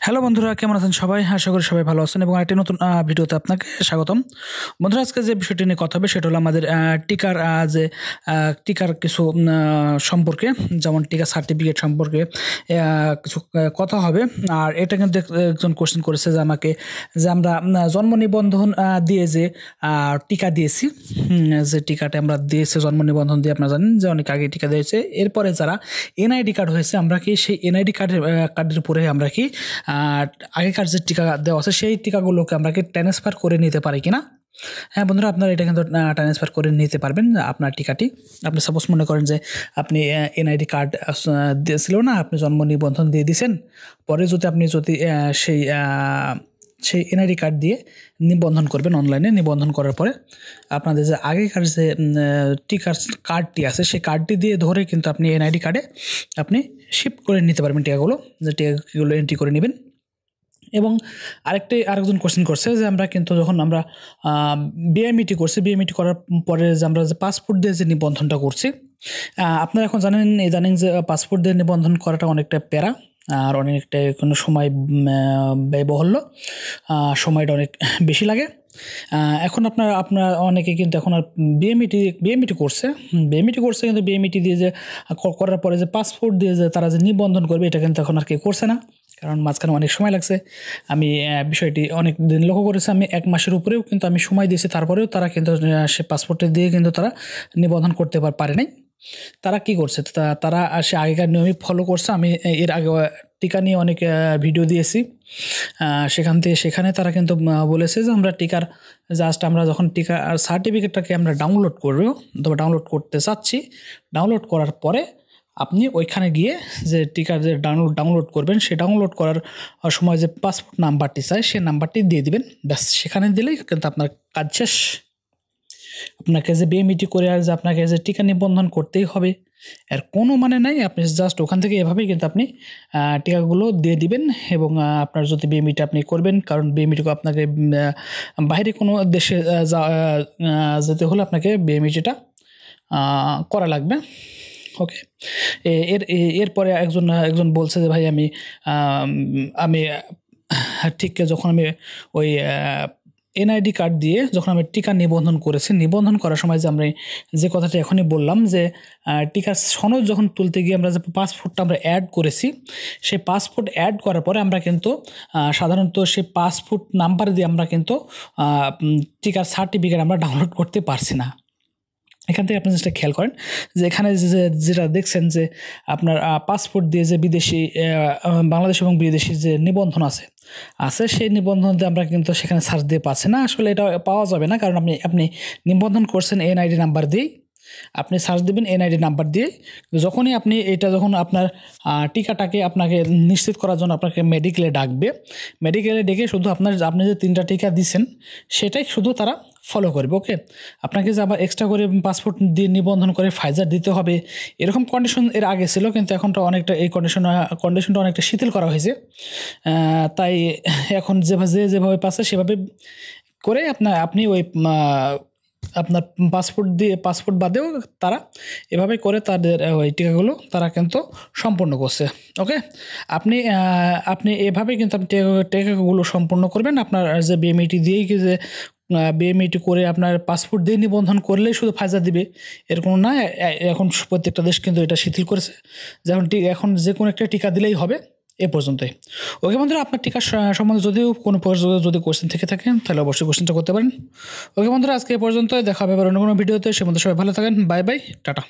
Hello বন্ধুরা, কেমন আছেন সবাই? আশা করি সবাই ভালো আছেন এবং আরেকটি নতুন ভিডিওতে আপনাকে স্বাগতম। বন্ধুরা, আজকে যে বিষয়টি নিয়ে কথা হবে সেটা হলো আমাদের টিকার কিছু সম্পর্কে, যেমন টিকা সার্টিফিকেট সম্পর্কে কিছু কথা হবে। আর এটা কিন্তু একজন কোশ্চেন করেছে যে আমাকে, যে আমরা জন্ম নিবন্ধন দিয়ে যে টিকা দিয়েছি, যে টিকাটা আমরা দিয়েছি জন্ম নিবন্ধন দিয়ে, আপনারা জানেন যে অনেক আগে টিকা দিয়েছে। এরপরে যারা এনআইডি কার্ড হয়েছে, আমরা কি সেই এনআইডি কার্ডের উপরে আমরা কি আগেকার যে টিকা দেওয়া আছে সেই টিকাগুলোকে আমরা কি ট্রান্সফার করে নিতে পারি কিনা? হ্যাঁ বন্ধুরা, আপনারা এটা কিন্তু ট্রান্সফার করে নিতে পারবেন আপনার টিকাটি। আপনি সাপোজ মনে করেন যে আপনি এনআইডি কার্ড দিয়েছিল না, আপনি জন্ম নিবন্ধন দিয়ে দিয়েছেন, পরে আপনি সেই এনআইডি কার্ড দিয়ে নিবন্ধন করবেন, অনলাইনে নিবন্ধন করার পরে আপনাদের যে আগেকার যে টিকার কার্ডটি আছে সেই কার্ডটি দিয়ে ধরে কিন্তু আপনি এনআইডি কার্ডে আপনি শিফট করে নিতে পারবেন টিকাগুলো, যে টিকাগুলো এন্ট্রি করে নেবেন। এবং আরেকজন কোশ্চেন করছে যে আমরা কিন্তু যখন আমরা বিএমইটি করছি, বিএমইটি করার পরে যে আমরা যে পাসপোর্ট দিয়ে যে নিবন্ধনটা করছি, আপনারা এখন জানেন যে পাসপোর্ট দিয়ে নিবন্ধন করাটা অনেকটা প্যারা আর অনেকটা কোনো সময় ব্যয়বহুল্য, সময়টা অনেক বেশি লাগে। এখন আপনার অনেকে কিন্তু এখন আর বিএমইটি করছে কিন্তু বিএমইটি দিয়ে যে করার পরে যে পাসপোর্ট দিয়ে যে তারা যে নিবন্ধন করবে, এটা কিন্তু এখন আর কেউ করছে না, কারণ মাঝখানে অনেক সময় লাগছে। আমি বিষয়টি অনেক দিন লক্ষ্য করেছি, আমি 1 মাসের উপরেও কিন্তু আমি সময় দিয়েছি, তারপরেও তারা কিন্তু সে পাসপোর্টে দিয়ে কিন্তু তারা নিবন্ধন করতে পারে নাই। তারা কি করছে, তারা সে আগেকার নিয়মই ফলো করছে। আমি এর আগে টিকা নিয়ে অনেক ভিডিও দিয়েছি, সেখানে তারা কিন্তু বলেছে যে আমরা টিকার আমরা যখন টিকা সার্টিফিকেটটাকে আমরা ডাউনলোড করতে চাচ্ছি, ডাউনলোড করার পরে আপনি ওইখানে গিয়ে যে টিকার যে ডাউনলোড করবেন, সে ডাউনলোড করার সময় যে পাসপোর্ট নাম্বারটি চাই সেই নাম্বারটি দিয়ে দিবেন, ব্যাস সেখানে দিলেই কিন্তু আপনার কাজ শেষ। আপনাকে যে বিএমইটি করে আর যে আপনাকে যে টিকা নিবন্ধন করতেই হবে এর কোনো মানে নাই। আপনি জাস্ট ওখান থেকে এভাবেই কিন্তু আপনি টিকাগুলো দিয়ে দিবেন। এবং আপনার যদি বিএমইটি আপনি করবেন, কারণ বিএমইটি আপনাকে বাইরে কোনো দেশে যেতে হলে আপনাকে বিএমইটিটা করা লাগবে। ওকে, এরপরে একজন বলছে যে ভাই আমি ঠিক যখন আমি ওই এনআইডি কার্ড দিয়ে যখন আমি টিকা নিবন্ধন করেছি, নিবন্ধন করার সময় যে আমরা যে কথাটা এখনই বললাম যে টিকার সনদ যখন তুলতে গিয়ে আমরা যে পাসপোর্টটা আমরা অ্যাড করেছি, সেই পাসপোর্ট অ্যাড করার পরে আমরা কিন্তু সাধারণত সেই পাসপোর্ট নাম্বার দিয়ে আমরা কিন্তু টিকার সার্টিফিকেট আমরা ডাউনলোড করতে পারছি না। এখান থেকে আপনি যেটা খেয়াল করেন যে এখানে যেটা দেখছেন যে আপনার পাসপোর্ট দিয়ে যে বিদেশি বাংলাদেশ এবং বিদেশি যে নিবন্ধন আছে সেই নিবন্ধন দিয়ে আমরা কিন্তু সেখানে সার্চ দিয়ে পাচ্ছি না। আসলে এটা পাওয়া যাবে না, কারণ আপনি নিবন্ধন করছেন এনআইডি নাম্বার দিয়েই, আপনি সার্চ দেবেন এনআইডি নাম্বার দিয়ে। যখনই আপনি যখন আপনার টিকাটাকে আপনাকে নিশ্চিত করার জন্য আপনাকে মেডিকেলে ডাকবে, মেডিকেলে ডেকে শুধু আপনি যে 3টা টিকা দিচ্ছেন সেটাই শুধু তারা ফলো করবে। ওকে, আপনাকে যে আবার এক্সট্রা করে পাসপোর্ট দিয়ে নিবন্ধন করে ফাইজার দিতে হবে এরকম কন্ডিশন এর আগে ছিল, কিন্তু এখনটা অনেকটা এই কন্ডিশনটা অনেকটা শিথিল করা হয়েছে। তাই এখন যেভাবে পাচ্ছে সেভাবে করে আপনি ওই আপনার পাসপোর্ট বাদেও তারা এভাবে করে তাদের ওই টিকাগুলো তারা কিন্তু সম্পূর্ণ করছে। ওকে, আপনি এভাবে কিন্তু আপনি টিকাগুলো সম্পূর্ণ করবেন। আপনার যে বিএমইটি দিয়েই যে বিএমইটি করে আপনার পাসপোর্ট দিয়ে নিবন্ধন করলেই শুধু ফাইজার দিবে এর কোনো না। এখন প্রত্যেকটা দেশ কিন্তু এটা শিথিল করেছে, এখন যে কোনো একটা টিকা দিলেই হবে। এ পর্যন্তই। ওকে বন্ধুরা, আপনার টিকা সম্বন্ধে যদি কোশ্চেন থেকে থাকে তাহলে অবশ্যই কোশ্চেনটা করতে পারেন। ওকে বন্ধুরা, আজকে এ পর্যন্ত, দেখা হবে আবার অন্য কোনো ভিডিওতে। সে মধ্যে সবাই ভালো থাকেন। Bye bye, tata.